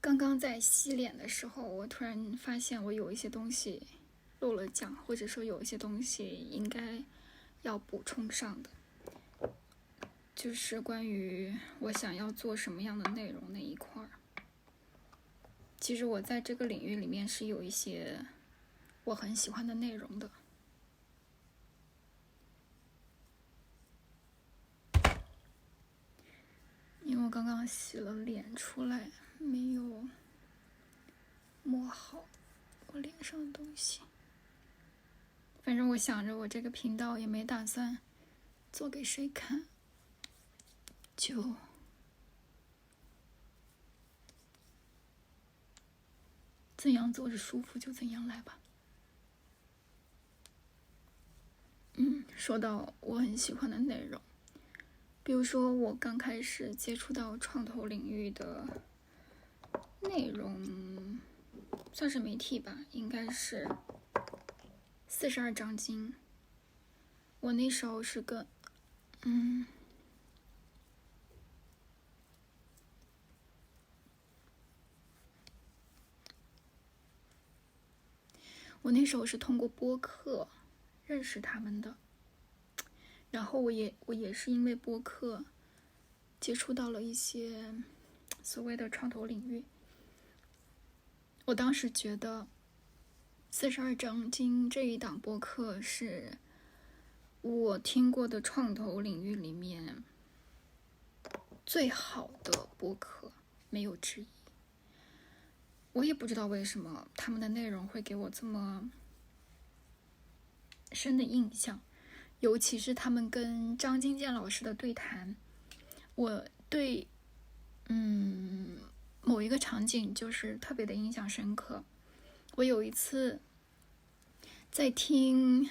刚刚在洗脸的时候，我突然发现我有一些东西漏了讲，或者说有一些东西应该要补充上的，就是关于我想要做什么样的内容那一块儿。其实我在这个领域里面是有一些我很喜欢的内容的。因为我刚刚洗了脸出来，没有抹好我脸上的东西。反正我想着我这个频道也没打算做给谁看，就怎样做着舒服就怎样来吧。说到我很喜欢的内容，比如说我刚开始接触到创投领域的内容，算是媒体吧，应该是42章经。我那时候是跟我那时候是通过播客认识他们的，然后我也是因为播客接触到了一些所谓的创投领域。我当时觉得42章经这一档播客是我听过的创投领域里面最好的播客，没有之一。我也不知道为什么他们的内容会给我这么深的印象，尤其是他们跟张金健老师的对谈，我对某一个场景就是特别的印象深刻。我有一次在听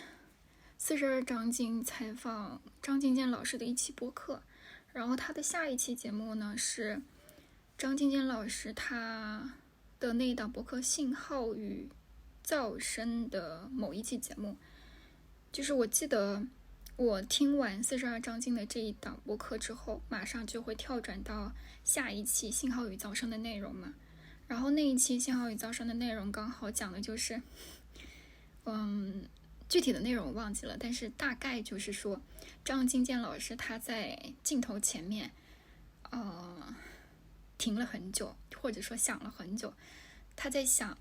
42章经采访张金健老师的一期播客，然后他的下一期节目呢是张金健老师他的那一档播客信号与噪声的某一期节目。就是我记得我听完42章经的这一档播客之后，马上就会跳转到下一期信号与噪声的内容嘛。然后那一期信号与噪声的内容刚好讲的就是具体的内容我忘记了，但是大概就是说张金健老师他在镜头前面停了很久，或者说想了很久，他在想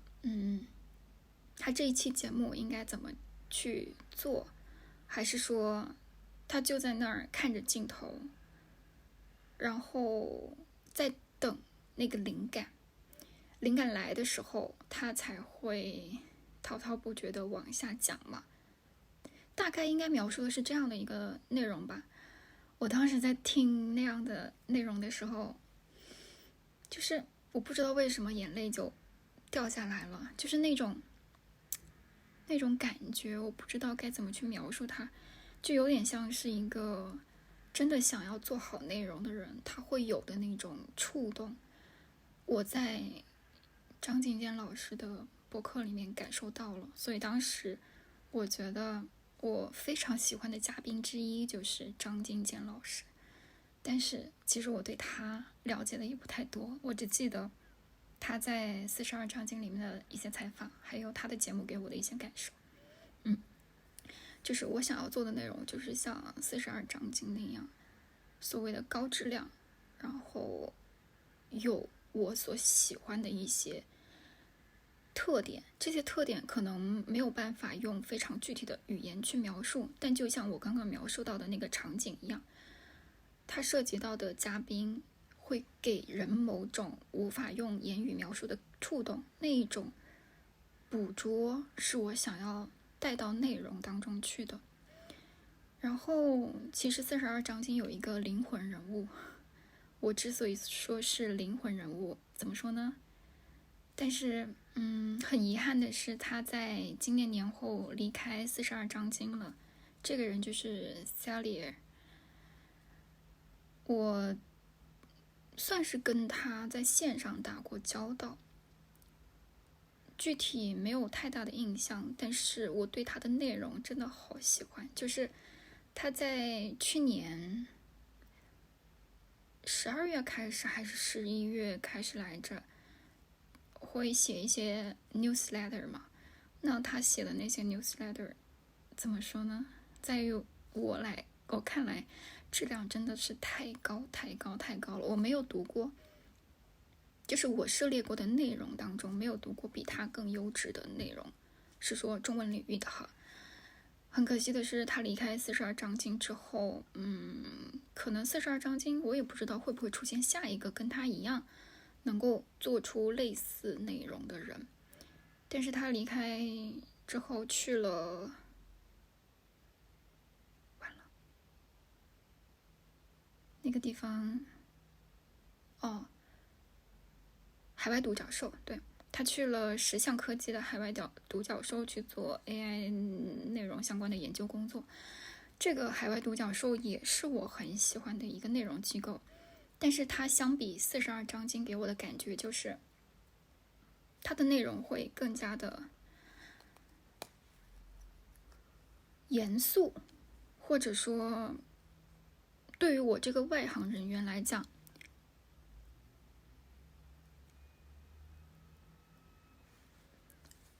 他这一期节目应该怎么去做，还是说他就在那儿看着镜头，然后在等那个灵感来的时候他才会滔滔不绝的往下讲嘛。大概应该描述的是这样的一个内容吧。我当时在听那样的内容的时候，就是我不知道为什么眼泪就掉下来了，就是那种感觉，我不知道该怎么去描述它，就有点像是一个真的想要做好内容的人他会有的那种触动。我在张金健老师的播客里面感受到了，所以当时我觉得我非常喜欢的嘉宾之一就是张金健老师。但是其实我对他了解的也不太多，我只记得他在42章经里面的一些采访，还有他的节目给我的一些感受。就是我想要做的内容就是像42章经那样所谓的高质量，然后有我所喜欢的一些特点，这些特点可能没有办法用非常具体的语言去描述，但就像我刚刚描述到的那个场景一样，它涉及到的嘉宾会给人某种无法用言语描述的触动，那一种捕捉是我想要带到内容当中去的。然后其实42章经有一个灵魂人物，我之所以说是灵魂人物，怎么说呢？但是很遗憾的是他在今年年后离开42章经了，这个人就是 Salier。 我算是跟他在线上打过交道，具体没有太大的印象，但是我对他的内容真的好喜欢。就是他在去年12月开始还是11月开始来着，会写一些 newsletter 嘛，那他写的那些 newsletter 怎么说呢？在于我看来，质量真的是太高了。我没有读过，就是我涉猎过的内容当中，没有读过比他更优质的内容，是说中文领域的哈。很可惜的是，他离开42章经之后，可能42章经我也不知道会不会出现下一个跟他一样能够做出类似内容的人。但是他离开之后去了，完了，那个地方，海外独角兽，对，他去了石像科技的海外独角兽去做 AI 内容相关的研究工作。这个海外独角兽也是我很喜欢的一个内容机构，但是它相比42章经给我的感觉就是，它的内容会更加的严肃，或者说，对于我这个外行人员来讲，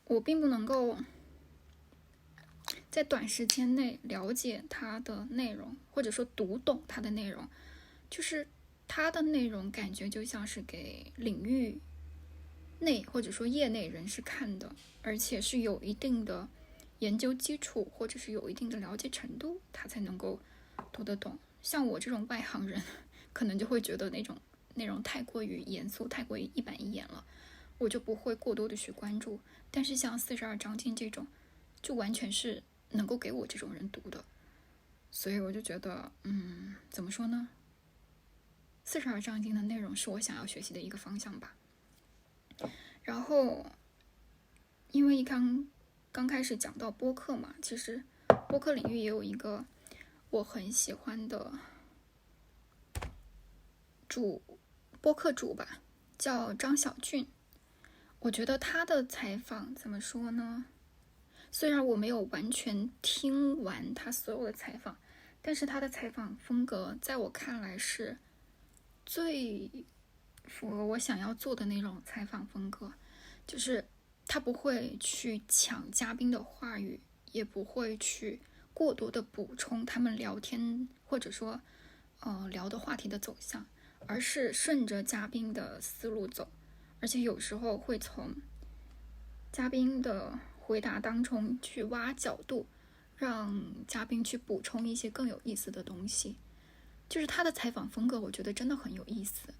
我并不能够在短时间内了解它的内容，或者说读懂它的内容，就是它的内容感觉就像是给领域内或者说业内人士看的，而且是有一定的研究基础或者是有一定的了解程度，他才能够读得懂。像我这种外行人，可能就会觉得那种内容太过于严肃，太过于一板一眼了，我就不会过多的去关注。但是像42章经这种，就完全是能够给我这种人读的，所以我就觉得，怎么说呢？42章经的内容是我想要学习的一个方向吧。然后，因为刚开始讲到播客嘛，其实播客领域也有一个我很喜欢的播客主吧，叫张小俊。我觉得他的采访怎么说呢？虽然我没有完全听完他所有的采访，但是他的采访风格在我看来是最符合我想要做的那种采访风格，就是他不会去抢嘉宾的话语，也不会去过多的补充他们聊天或者说聊的话题的走向，而是顺着嘉宾的思路走，而且有时候会从嘉宾的回答当中去挖角度，让嘉宾去补充一些更有意思的东西。就是他的采访风格，我觉得真的很有意思。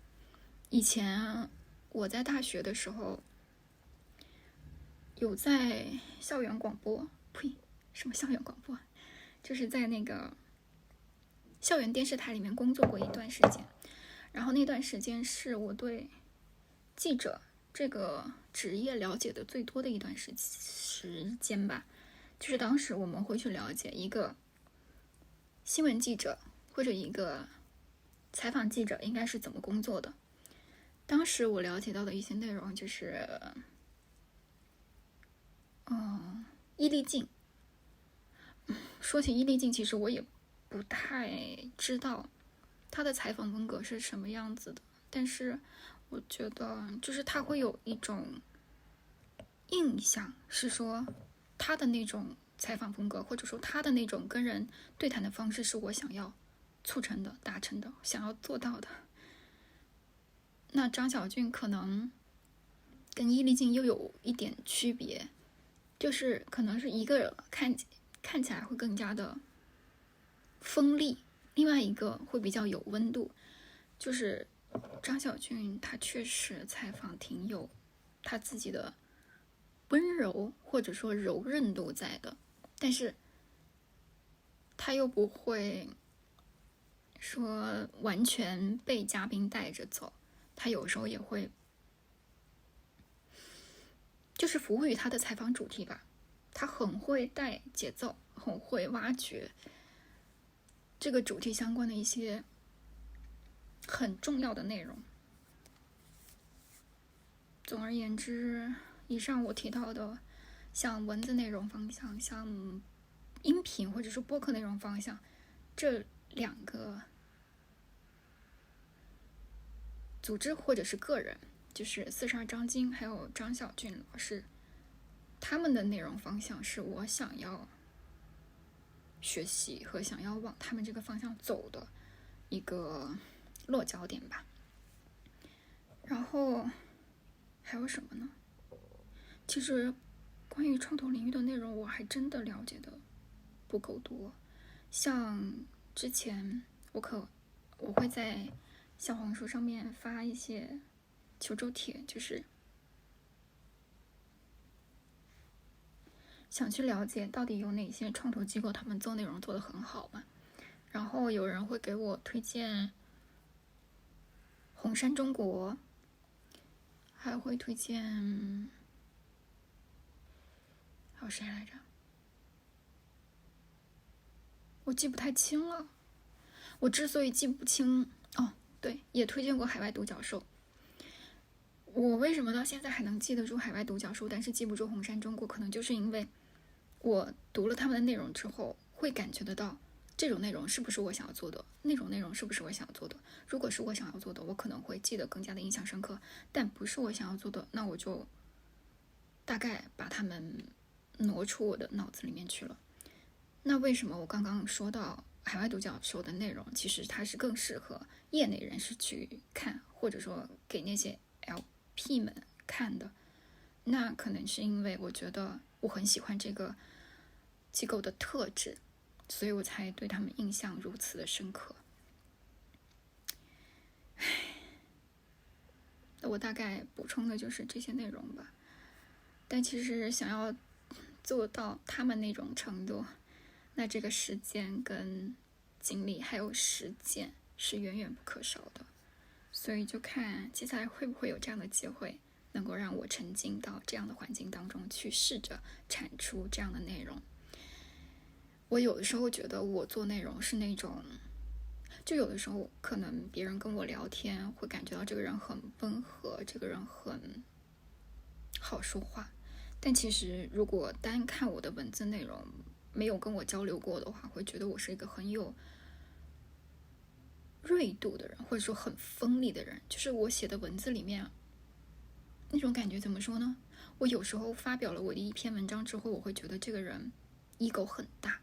以前我在大学的时候，有在校园广播，什么校园广播？就是在那个校园电视台里面工作过一段时间。然后那段时间是我对记者这个职业了解的最多的一段时间吧。就是当时我们会去了解一个新闻记者或者一个采访记者应该是怎么工作的。当时我了解到的一些内容就是伊丽静。说起伊丽静，其实我也不太知道他的采访风格是什么样子的，但是我觉得就是他会有一种印象，是说他的那种采访风格，或者说他的那种跟人对谈的方式，是我想要促成的、达成的、想要做到的。那张小俊可能跟伊丽静又有一点区别，就是可能是一个看起来会更加的锋利，另外一个会比较有温度。就是张小俊他确实采访挺有他自己的温柔或者说柔韧度在的，但是他又不会说完全被嘉宾带着走，他有时候也会就是服务于他的采访主题吧，他很会带节奏，很会挖掘这个主题相关的一些很重要的内容。总而言之，以上我提到的像文字内容方向，像音频或者是播客内容方向，这两个组织或者是个人，就是42张晶还有张小俊老师，他们的内容方向是我想要学习和想要往他们这个方向走的一个落脚点吧。然后还有什么呢？其实关于创投领域的内容我还真的了解的不够多，像之前我会在小红书上面发一些求助帖，就是想去了解到底有哪些创投机构他们做内容做得很好嘛。然后有人会给我推荐红杉中国，还会推荐还有谁来着，我记不太清了。我之所以记不清，对，也推荐过海外独角兽。我为什么到现在还能记得住海外独角兽，但是记不住红杉中国，可能就是因为我读了他们的内容之后，会感觉得到这种内容是不是我想要做的，那种内容是不是我想要做的。如果是我想要做的，我可能会记得更加的印象深刻，但不是我想要做的，那我就大概把它们挪出我的脑子里面去了。那为什么我刚刚说到海外独角兽的内容，其实它是更适合业内人士去看，或者说给那些 LP 们看的？那可能是因为我觉得我很喜欢这个机构的特质，所以我才对他们印象如此的深刻。我大概补充的就是这些内容吧。但其实想要做到他们那种程度，那这个时间跟精力还有实践是远远不可少的。所以就看接下来会不会有这样的机会，能够让我沉浸到这样的环境当中去，试着产出这样的内容。我有的时候觉得我做内容是那种，就有的时候可能别人跟我聊天会感觉到这个人很温和，这个人很好说话，但其实如果单看我的文字内容，没有跟我交流过的话，会觉得我是一个很有锐度的人，或者说很锋利的人。就是我写的文字里面那种感觉，怎么说呢？我有时候发表了我的一篇文章之后，我会觉得这个人 ego 很大，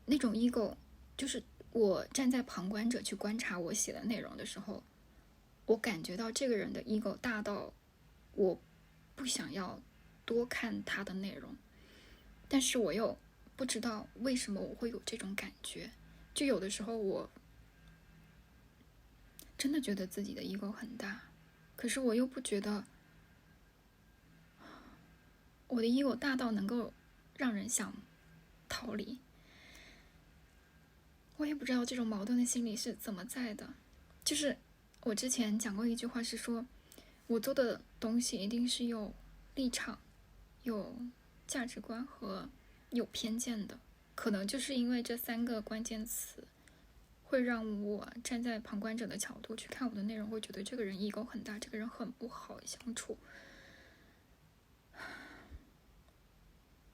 那种 ego 就是我站在旁观者去观察我写的内容的时候，我感觉到这个人的 ego 大到我不想要多看他的内容，但是我又不知道为什么我会有这种感觉。就有的时候我真的觉得自己的 ego 很大，可是我又不觉得我的 ego 大到能够让人想逃离。我也不知道这种矛盾的心理是怎么在的。就是我之前讲过一句话，是说我做的东西一定是有立场、有价值观和有偏见的。可能就是因为这3个关键词，会让我站在旁观者的角度去看我的内容，会觉得这个人 ego 很大，这个人很不好相处。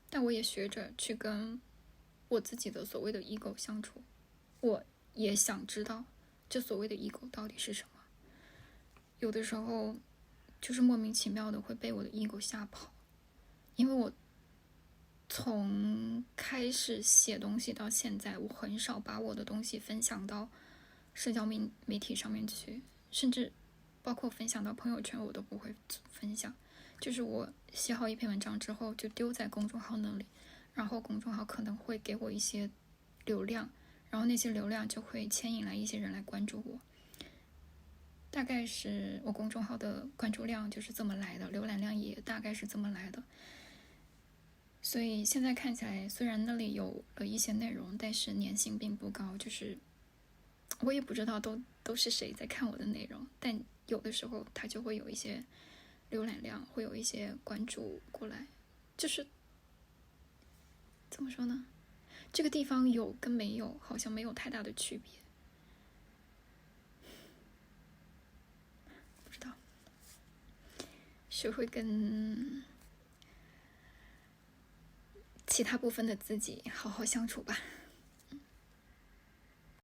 但我也学着去跟我自己的所谓的 ego 相处，我也想知道这所谓的 ego 到底是什么。有的时候就是莫名其妙的会被我的 ego 吓跑，因为我从开始写东西到现在，我很少把我的东西分享到社交媒体上面去，甚至包括分享到朋友圈我都不会分享。就是我写好一篇文章之后就丢在公众号那里，然后公众号可能会给我一些流量，然后那些流量就会牵引来一些人来关注我。大概是我公众号的关注量就是这么来的，浏览量也大概是这么来的。所以现在看起来，虽然那里有了一些内容，但是粘性并不高。就是我也不知道都是谁在看我的内容，但有的时候它就会有一些浏览量，会有一些关注过来。就是怎么说呢？这个地方有跟没有好像没有太大的区别。不知道，学会跟其他部分的自己好好相处吧。